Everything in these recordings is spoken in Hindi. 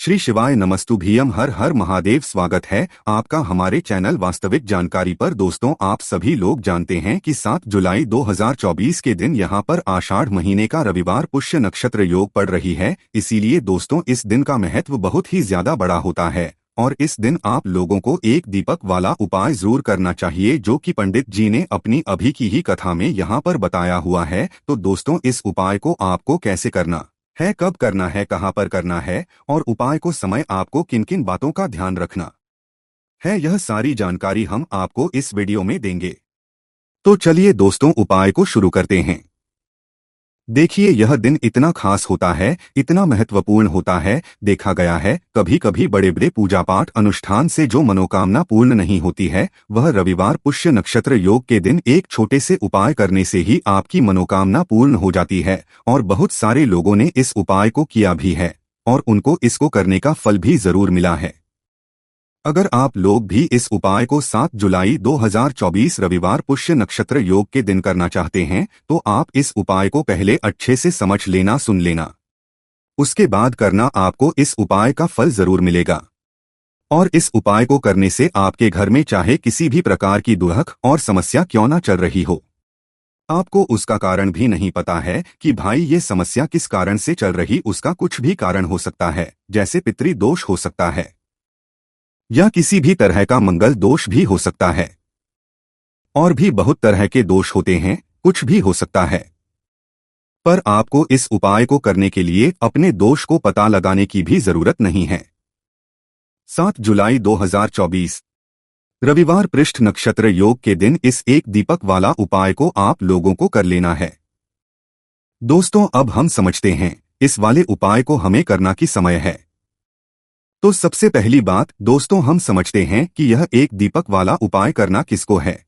श्री शिवाय नमस्तुभ्यम। हर हर महादेव। स्वागत है आपका हमारे चैनल वास्तविक जानकारी पर। दोस्तों, आप सभी लोग जानते हैं कि 7 जुलाई 2024 के दिन यहां पर आषाढ़ महीने का रविवार पुष्य नक्षत्र योग पड़ रही है। इसीलिए दोस्तों, इस दिन का महत्व बहुत ही ज्यादा बड़ा होता है और इस दिन आप लोगों को एक दीपक वाला उपाय जरूर करना चाहिए, जो कि पंडित जी ने अपनी अभी की ही कथा में यहाँ पर बताया हुआ है। तो दोस्तों, इस उपाय को आपको कैसे करना है, कब करना है, कहाँ पर करना है और उपाय को समय आपको किन किन बातों का ध्यान रखना है, यह सारी जानकारी हम आपको इस वीडियो में देंगे। तो चलिए दोस्तों, उपाय को शुरू करते हैं। देखिए, यह दिन इतना खास होता है, इतना महत्वपूर्ण होता है। देखा गया है कभी कभी बड़े बड़े पूजा पाठ अनुष्ठान से जो मनोकामना पूर्ण नहीं होती है, वह रविवार पुष्य नक्षत्र योग के दिन एक छोटे से उपाय करने से ही आपकी मनोकामना पूर्ण हो जाती है। और बहुत सारे लोगों ने इस उपाय को किया भी है और उनको इसको करने का फल भी जरूर मिला है। अगर आप लोग भी इस उपाय को 7 जुलाई 2024 रविवार पुष्य नक्षत्र योग के दिन करना चाहते हैं, तो आप इस उपाय को पहले अच्छे से समझ लेना, सुन लेना। उसके बाद करना, आपको इस उपाय का फल जरूर मिलेगा। और इस उपाय को करने से आपके घर में चाहे किसी भी प्रकार की दुख और समस्या क्यों ना चल रही हो, आपको उसका कारण भी नहीं पता है कि भाई ये समस्या किस कारण से चल रही, उसका कुछ भी कारण हो सकता है। जैसे पितृ दोष हो सकता है या किसी भी तरह का मंगल दोष भी हो सकता है, और भी बहुत तरह के दोष होते हैं, कुछ भी हो सकता है। पर आपको इस उपाय को करने के लिए अपने दोष को पता लगाने की भी जरूरत नहीं है। 7 जुलाई 2024 रविवार पृष्ठ नक्षत्र योग के दिन इस एक दीपक वाला उपाय को आप लोगों को कर लेना है। दोस्तों, अब हम समझते हैं इस वाले उपाय को हमें करना की समय है। तो सबसे पहली बात दोस्तों, हम समझते हैं कि यह एक दीपक वाला उपाय करना किसको है।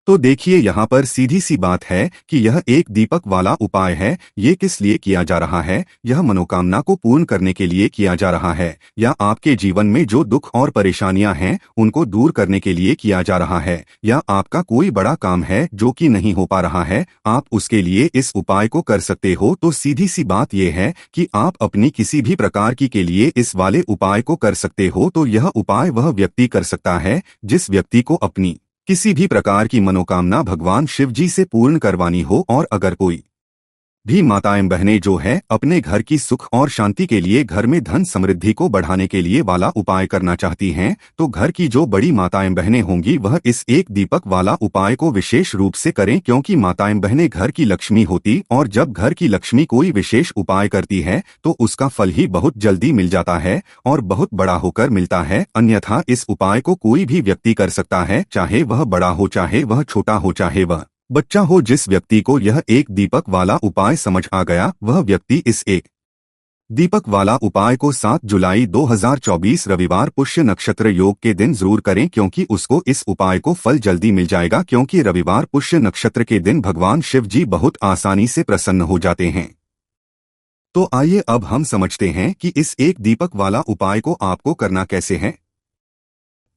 तो देखिए, यहाँ पर सीधी सी बात है कि यह एक दीपक वाला उपाय है। ये किस लिए किया जा रहा है? यह मनोकामना को पूर्ण करने के लिए किया जा रहा है, या आपके जीवन में जो दुख और परेशानियां हैं उनको दूर करने के लिए किया जा रहा है, या आपका कोई बड़ा काम है जो कि नहीं हो पा रहा है, आप उसके लिए इस उपाय को कर सकते हो। तो सीधी सी बात यह है कि आप अपनी किसी भी प्रकार की के लिए इस वाले उपाय को कर सकते हो। तो यह उपाय वह व्यक्ति कर सकता है जिस व्यक्ति को अपनी किसी भी प्रकार की मनोकामना भगवान शिव जी से पूर्ण करवानी हो। और अगर कोई भी माताएं बहनें जो है अपने घर की सुख और शांति के लिए, घर में धन समृद्धि को बढ़ाने के लिए वाला उपाय करना चाहती हैं, तो घर की जो बड़ी माताएं बहनें होंगी वह इस एक दीपक वाला उपाय को विशेष रूप से करें, क्योंकि माताएं बहनें घर की लक्ष्मी होती, और जब घर की लक्ष्मी कोई विशेष उपाय करती है तो उसका फल ही बहुत जल्दी मिल जाता है और बहुत बड़ा होकर मिलता है। अन्यथा इस उपाय को कोई भी व्यक्ति कर सकता है, चाहे वह बड़ा हो, चाहे वह छोटा हो, चाहे वह बच्चा हो। जिस व्यक्ति को यह एक दीपक वाला उपाय समझ आ गया, वह व्यक्ति इस एक दीपक वाला उपाय को 7 जुलाई 2024 रविवार पुष्य नक्षत्र योग के दिन जरूर करें, क्योंकि उसको इस उपाय को फल जल्दी मिल जाएगा। क्योंकि रविवार पुष्य नक्षत्र के दिन भगवान शिव जी बहुत आसानी से प्रसन्न हो जाते हैं। तो आइए अब हम समझते हैं कि इस एक दीपक वाला उपाय को आपको करना कैसे है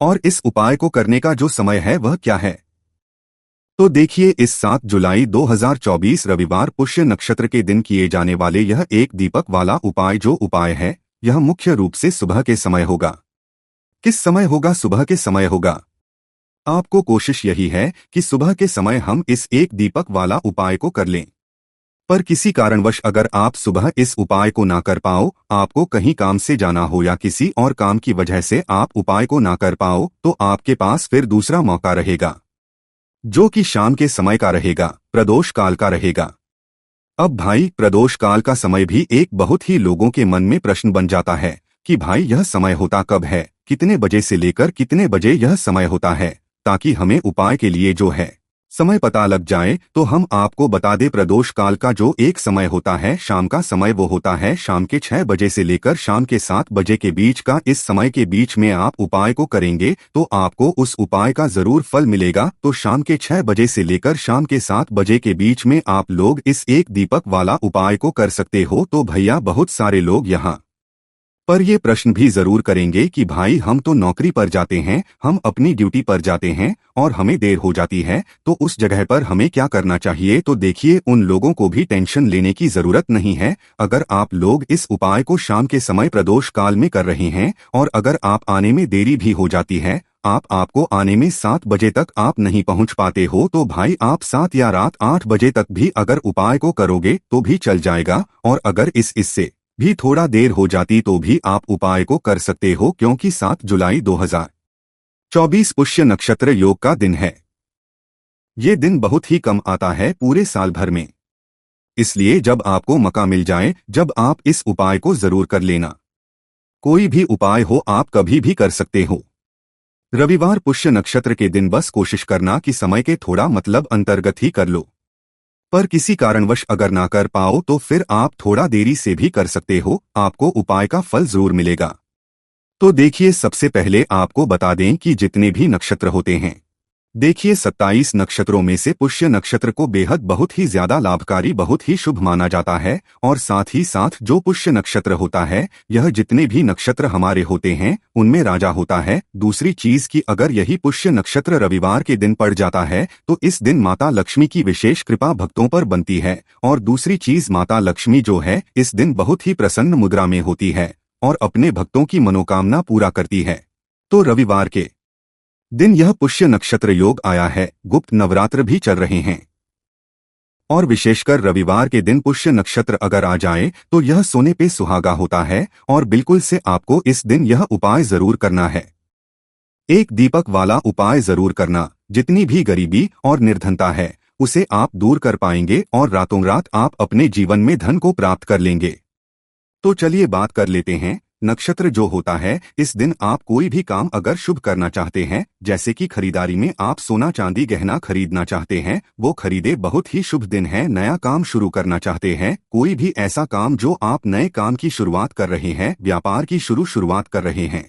और इस उपाय को करने का जो समय है वह क्या है। तो देखिए, इस 7 जुलाई 2024 रविवार पुष्य नक्षत्र के दिन किए जाने वाले यह एक दीपक वाला उपाय जो उपाय है, यह मुख्य रूप से सुबह के समय होगा। किस समय होगा? सुबह के समय होगा। आपको कोशिश यही है कि सुबह के समय हम इस एक दीपक वाला उपाय को कर लें। पर किसी कारणवश अगर आप सुबह इस उपाय को ना कर पाओ, आपको कहीं काम से जाना हो या किसी और काम की वजह से आप उपाय को ना कर पाओ, तो आपके पास फिर दूसरा मौका रहेगा, जो कि शाम के समय का रहेगा, प्रदोष काल का रहेगा। अब भाई, प्रदोष काल का समय भी एक बहुत ही लोगों के मन में प्रश्न बन जाता है कि भाई यह समय होता कब है, कितने बजे से लेकर कितने बजे यह समय होता है, ताकि हमें उपाय के लिए जो है समय पता लग जाए। तो हम आपको बता दें, प्रदोष काल का जो एक समय होता है, शाम का समय, वो होता है शाम के 6 बजे से लेकर शाम के 7 बजे के बीच का। इस समय के बीच में आप उपाय को करेंगे तो आपको उस उपाय का जरूर फल मिलेगा। तो शाम के 6 बजे से लेकर शाम के 7 बजे के बीच में आप लोग इस एक दीपक वाला उपाय को कर सकते हो। तो भैया, बहुत सारे लोग यहाँ पर ये प्रश्न भी जरूर करेंगे कि भाई हम तो नौकरी पर जाते हैं, हम अपनी ड्यूटी पर जाते हैं और हमें देर हो जाती है, तो उस जगह पर हमें क्या करना चाहिए। तो देखिए, उन लोगों को भी टेंशन लेने की जरूरत नहीं है। अगर आप लोग इस उपाय को शाम के समय प्रदोष काल में कर रहे हैं और अगर आप आने में देरी भी हो जाती है, आपको आने में 7 बजे तक आप नहीं पहुंच पाते हो, तो भाई आप 7 या रात 8 बजे तक भी अगर उपाय को करोगे तो भी चल जाएगा। और अगर इससे भी थोड़ा देर हो जाती तो भी आप उपाय को कर सकते हो, क्योंकि 7 जुलाई 2024 पुष्य नक्षत्र योग का दिन है। ये दिन बहुत ही कम आता है पूरे साल भर में, इसलिए जब आपको मौका मिल जाए, जब आप इस उपाय को जरूर कर लेना। कोई भी उपाय हो आप कभी भी कर सकते हो। रविवार पुष्य नक्षत्र के दिन बस कोशिश करना कि समय के थोड़ा अंतर्गत ही कर लो। पर किसी कारणवश अगर ना कर पाओ तो फिर आप थोड़ा देरी से भी कर सकते हो, आपको उपाय का फल जरूर मिलेगा। तो देखिए, सबसे पहले आपको बता दें कि जितने भी नक्षत्र होते हैं, देखिए 27 नक्षत्रों में से पुष्य नक्षत्र को बेहद बहुत ही ज्यादा लाभकारी, बहुत ही शुभ माना जाता है। और साथ ही साथ जो पुष्य नक्षत्र होता है, यह जितने भी नक्षत्र हमारे होते हैं उनमें राजा होता है। दूसरी चीज कि अगर यही पुष्य नक्षत्र रविवार के दिन पड़ जाता है तो इस दिन माता लक्ष्मी की विशेष कृपा भक्तों पर बनती है। और दूसरी चीज, माता लक्ष्मी जो है इस दिन बहुत ही प्रसन्न मुद्रा में होती है और अपने भक्तों की मनोकामना पूरा करती है। तो रविवार के दिन यह पुष्य नक्षत्र योग आया है। गुप्त नवरात्र भी चल रहे हैं और विशेषकर रविवार के दिन पुष्य नक्षत्र अगर आ जाए तो यह सोने पे सुहागा होता है। और बिल्कुल से आपको इस दिन यह उपाय जरूर करना है, एक दीपक वाला उपाय जरूर करना। जितनी भी गरीबी और निर्धनता है उसे आप दूर कर पाएंगे और रातों रात आप अपने जीवन में धन को प्राप्त कर लेंगे। तो चलिए बात कर लेते हैं। नक्षत्र जो होता है, इस दिन आप कोई भी काम अगर शुभ करना चाहते हैं, जैसे कि खरीदारी में आप सोना चांदी गहना खरीदना चाहते हैं, वो खरीदे, बहुत ही शुभ दिन है। नया काम शुरू करना चाहते हैं, कोई भी ऐसा काम जो आप नए काम की शुरुआत कर रहे हैं, व्यापार की शुरुआत कर रहे हैं,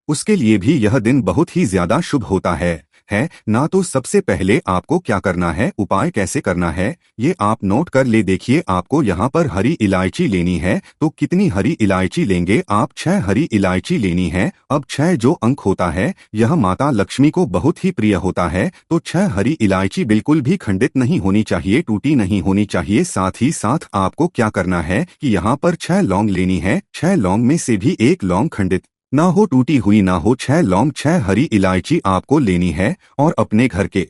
उसके लिए भी यह दिन बहुत ही ज्यादा शुभ होता है ना। तो सबसे पहले आपको क्या करना है, उपाय कैसे करना है, ये आप नोट कर ले। देखिए, आपको यहाँ पर हरी इलायची लेनी है। तो कितनी हरी इलायची लेंगे आप? 6 हरी इलायची लेनी है। अब 6 जो अंक होता है यह माता लक्ष्मी को बहुत ही प्रिय होता है, तो 6 हरी इलायची बिल्कुल भी खंडित नहीं होनी चाहिए, टूटी नहीं होनी चाहिए। साथ ही साथ आपको क्या करना है कि यहाँ पर 6 लौंग लेनी है। 6 लौंग में से भी एक लौंग खंडित ना हो, टूटी हुई ना हो। 6 लौंग, 6 हरी इलायची आपको लेनी है और अपने घर के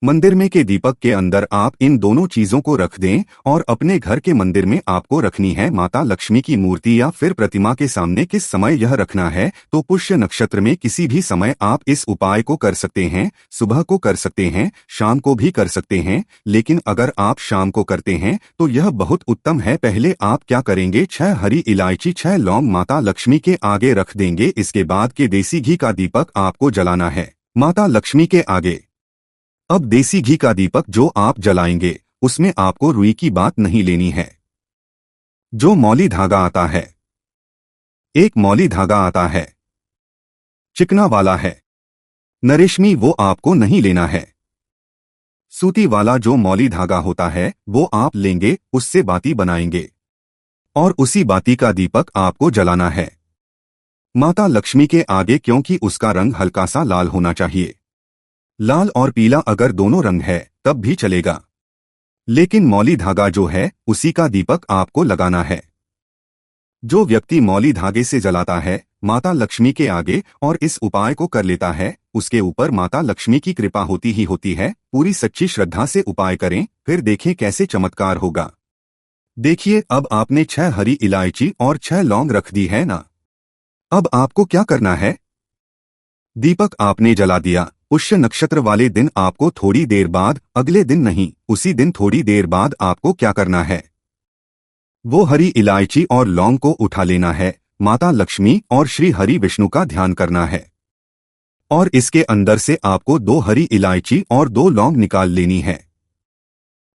मंदिर में के दीपक के अंदर आप इन दोनों चीजों को रख दें। और अपने घर के मंदिर में आपको रखनी है माता लक्ष्मी की मूर्ति या फिर प्रतिमा के सामने। किस समय यह रखना है? तो पुष्य नक्षत्र में किसी भी समय आप इस उपाय को कर सकते हैं। सुबह को कर सकते हैं, शाम को भी कर सकते हैं, लेकिन अगर आप शाम को करते हैं तो यह बहुत उत्तम है। पहले आप क्या करेंगे, 6 हरी इलायची, 6 लौंग माता लक्ष्मी के आगे रख देंगे। इसके बाद के देसी घी का दीपक आपको जलाना है माता लक्ष्मी के आगे। अब देसी घी का दीपक जो आप जलाएंगे उसमें आपको रुई की बात नहीं लेनी है। जो मौली धागा आता है, एक मौली धागा आता है, चिकना वाला है, नरेशमी, वो आपको नहीं लेना है। सूती वाला जो मौली धागा होता है वो आप लेंगे, उससे बाती बनाएंगे और उसी बाती का दीपक आपको जलाना है माता लक्ष्मी के आगे, क्योंकि उसका रंग हल्का सा लाल होना चाहिए। लाल और पीला अगर दोनों रंग है तब भी चलेगा, लेकिन मौली धागा जो है उसी का दीपक आपको लगाना है। जो व्यक्ति मौली धागे से जलाता है माता लक्ष्मी के आगे और इस उपाय को कर लेता है, उसके ऊपर माता लक्ष्मी की कृपा होती ही होती है। पूरी सच्ची श्रद्धा से उपाय करें, फिर देखें कैसे चमत्कार होगा। देखिए, अब आपने 6 हरी इलायची और 6 लौंग रख दी है ना। अब आपको क्या करना है, दीपक आपने जला दिया। पुष्य नक्षत्र वाले दिन आपको थोड़ी देर बाद, अगले दिन नहीं, उसी दिन थोड़ी देर बाद आपको क्या करना है, वो हरी इलायची और लौंग को उठा लेना है, माता लक्ष्मी और श्री हरि विष्णु का ध्यान करना है और इसके अंदर से आपको 2 हरी इलायची और 2 लौंग निकाल लेनी है।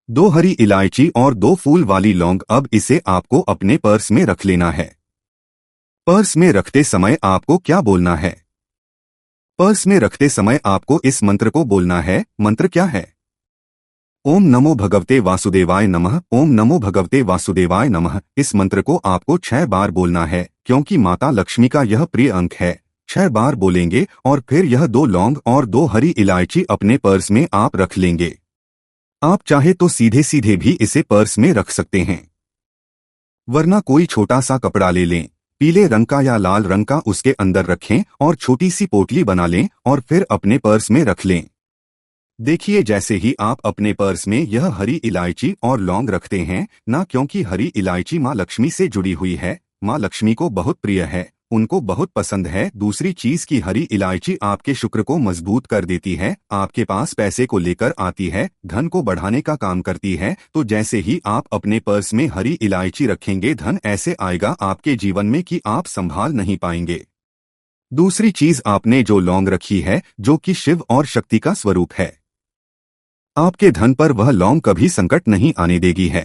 2 हरी इलायची और 2 फूल वाली लौंग। अब इसे आपको अपने पर्स में रख लेना है। पर्स में रखते समय आपको क्या बोलना है, पर्स में रखते समय आपको इस मंत्र को बोलना है। मंत्र क्या है? ओम नमो भगवते वासुदेवाय नमः। ओम नमो भगवते वासुदेवाय नमः। इस मंत्र को आपको 6 बार बोलना है क्योंकि माता लक्ष्मी का यह प्रिय अंक है। 6 बार बोलेंगे और फिर यह 2 लौंग और 2 हरी इलायची अपने पर्स में आप रख लेंगे। आप चाहे तो सीधे सीधे भी इसे पर्स में रख सकते हैं, वरना कोई छोटा सा कपड़ा ले लें, पीले रंग का या लाल रंग का, उसके अंदर रखें और छोटी सी पोटली बना लें और फिर अपने पर्स में रख लें। देखिए, जैसे ही आप अपने पर्स में यह हरी इलायची और लौंग रखते हैं ना, क्योंकि हरी इलायची माँ लक्ष्मी से जुड़ी हुई है, माँ लक्ष्मी को बहुत प्रिय है, उनको बहुत पसंद है। दूसरी चीज की हरी इलायची आपके शुक्र को मजबूत कर देती है, आपके पास पैसे को लेकर आती है, धन को बढ़ाने का काम करती है। तो जैसे ही आप अपने पर्स में हरी इलायची रखेंगे, धन ऐसे आएगा आपके जीवन में कि आप संभाल नहीं पाएंगे। दूसरी चीज, आपने जो लौंग रखी है जो कि शिव और शक्ति का स्वरूप है, आपके धन पर वह लौंग कभी संकट नहीं आने देगी है,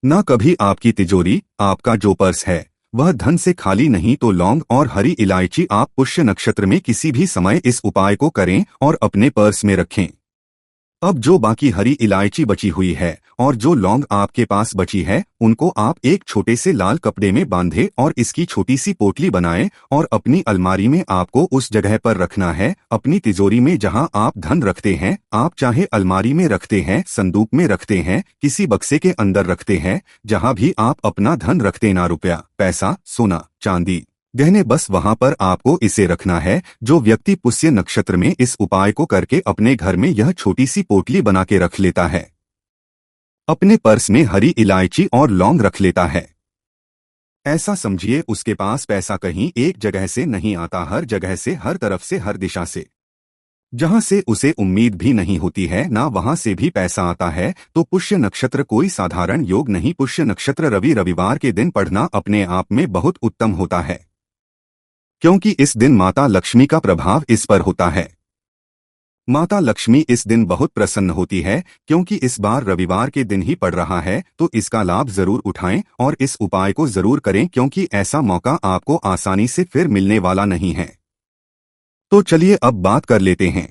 न कभी आपकी तिजोरी, आपका जो पर्स है वह धन से खाली नहीं। तो लौंग और हरी इलायची आप पुष्य नक्षत्र में किसी भी समय इस उपाय को करें और अपने पर्स में रखें। अब जो बाकी हरी इलायची बची हुई है और जो लौंग आपके पास बची है, उनको आप एक छोटे से लाल कपड़े में बांधे और इसकी छोटी सी पोटली बनाएं और अपनी अलमारी में आपको उस जगह पर रखना है, अपनी तिजोरी में जहां आप धन रखते हैं। आप चाहे अलमारी में रखते हैं, संदूक में रखते हैं, किसी बक्से के अंदर रखते हैं, जहां भी आप अपना धन रखते, ना रुपया, पैसा, सोना, चांदी, गहने, बस वहां पर आपको इसे रखना है। जो व्यक्ति पुष्य नक्षत्र में इस उपाय को करके अपने घर में यह छोटी सी पोटली बना के रख लेता है, अपने पर्स में हरी इलायची और लौंग रख लेता है, ऐसा समझिए उसके पास पैसा कहीं एक जगह से नहीं आता, हर जगह से, हर तरफ से, हर दिशा से, जहां से उसे उम्मीद भी नहीं होती है ना वहां से भी पैसा आता है। तो पुष्य नक्षत्र कोई साधारण योग नहीं। पुष्य नक्षत्र रविवार के दिन पढ़ना अपने आप में बहुत उत्तम होता है, क्योंकि इस दिन माता लक्ष्मी का प्रभाव इस पर होता है। माता लक्ष्मी इस दिन बहुत प्रसन्न होती है, क्योंकि इस बार रविवार के दिन ही पड़ रहा है। तो इसका लाभ जरूर उठाएं और इस उपाय को जरूर करें, क्योंकि ऐसा मौका आपको आसानी से फिर मिलने वाला नहीं है। तो चलिए अब बात कर लेते हैं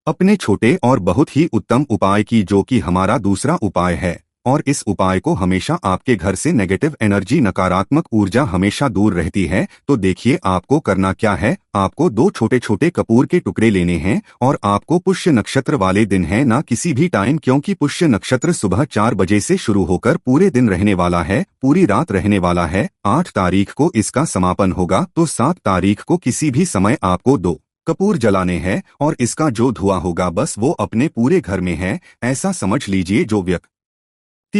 अपने छोटे और बहुत ही उत्तम उपाय की, जो कि हमारा दूसरा उपाय है। और इस उपाय को हमेशा आपके घर से नेगेटिव एनर्जी, नकारात्मक ऊर्जा हमेशा दूर रहती है। तो देखिए आपको करना क्या है। आपको 2 छोटे छोटे कपूर के टुकड़े लेने हैं और आपको पुष्य नक्षत्र वाले दिन है, ना किसी भी टाइम, क्योंकि पुष्य नक्षत्र सुबह 4 बजे से शुरू होकर पूरे दिन रहने वाला है, पूरी रात रहने वाला है। 8 तारीख को इसका समापन होगा, तो 7 तारीख को किसी भी समय आपको 2 कपूर जलाने हैं और इसका जो धुआं होगा बस वो अपने पूरे घर में है। ऐसा समझ लीजिए जो व्यक्ति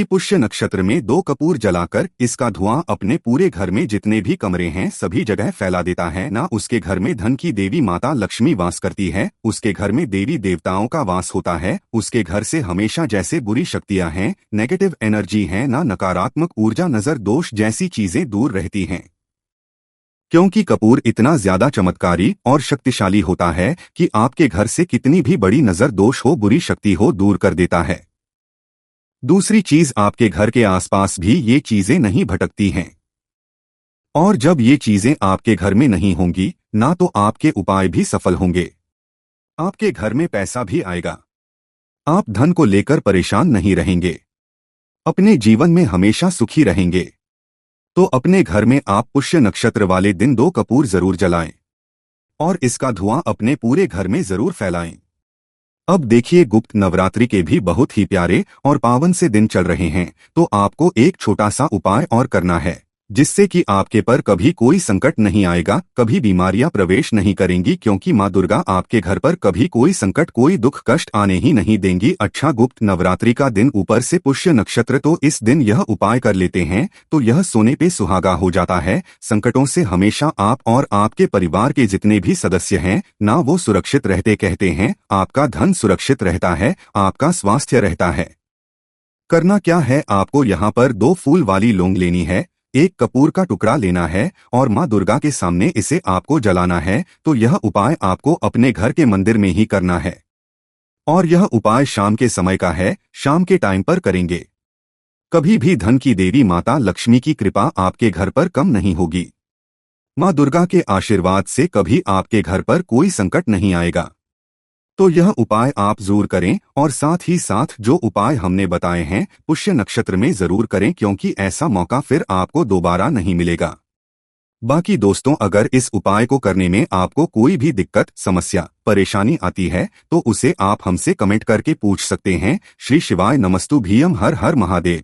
पुष्य नक्षत्र में 2 कपूर जलाकर इसका धुआं अपने पूरे घर में जितने भी कमरे हैं सभी जगह फैला देता है, ना उसके घर में धन की देवी माता लक्ष्मी वास करती है, उसके घर में देवी देवताओं का वास होता है, उसके घर से हमेशा जैसे बुरी शक्तियां हैं, नेगेटिव एनर्जी है, ना नकारात्मक ऊर्जा, नजर दोष जैसी चीजें दूर रहती हैं। क्योंकि कपूर इतना ज्यादा चमत्कारी और शक्तिशाली होता है कि आपके घर से कितनी भी बड़ी नजर दोष हो, बुरी शक्ति हो, दूर कर देता है। दूसरी चीज, आपके घर के आसपास भी ये चीजें नहीं भटकती हैं। और जब ये चीजें आपके घर में नहीं होंगी, ना तो आपके उपाय भी सफल होंगे, आपके घर में पैसा भी आएगा, आप धन को लेकर परेशान नहीं रहेंगे, अपने जीवन में हमेशा सुखी रहेंगे। तो अपने घर में आप पुष्य नक्षत्र वाले दिन 2 कपूर जरूर जलाएं और इसका धुआं अपने पूरे घर में जरूर फैलाएं। अब देखिए, गुप्त नवरात्रि के भी बहुत ही प्यारे और पावन से दिन चल रहे हैं। तो आपको एक छोटा सा उपाय और करना है, जिससे कि आपके पर कभी कोई संकट नहीं आएगा, कभी बीमारियां प्रवेश नहीं करेंगी, क्योंकि माँ दुर्गा आपके घर पर कभी कोई संकट, कोई दुख कष्ट आने ही नहीं देंगी। अच्छा, गुप्त नवरात्रि का दिन, ऊपर से पुष्य नक्षत्र, तो इस दिन यह उपाय कर लेते हैं तो यह सोने पे सुहागा हो जाता है। संकटों से हमेशा आप और आपके परिवार के जितने भी सदस्य हैं ना, वो सुरक्षित रहते कहते हैं। आपका धन सुरक्षित रहता है, आपका स्वास्थ्य रहता है। करना क्या है, आपको यहाँ पर 2 फूल वाली लौंग लेनी है, 1 कपूर का टुकड़ा लेना है और माँ दुर्गा के सामने इसे आपको जलाना है। तो यह उपाय आपको अपने घर के मंदिर में ही करना है और यह उपाय शाम के समय का है, शाम के टाइम पर करेंगे। कभी भी धन की देवी माता लक्ष्मी की कृपा आपके घर पर कम नहीं होगी। माँ दुर्गा के आशीर्वाद से कभी आपके घर पर कोई संकट नहीं आएगा। तो यह उपाय आप जरूर करें और साथ ही साथ जो उपाय हमने बताए हैं पुष्य नक्षत्र में जरूर करें, क्योंकि ऐसा मौका फिर आपको दोबारा नहीं मिलेगा। बाकी दोस्तों, अगर इस उपाय को करने में आपको कोई भी दिक्कत, समस्या, परेशानी आती है तो उसे आप हमसे कमेंट करके पूछ सकते हैं। श्री शिवाय नमस्तु भीयम, हर हर महादेव।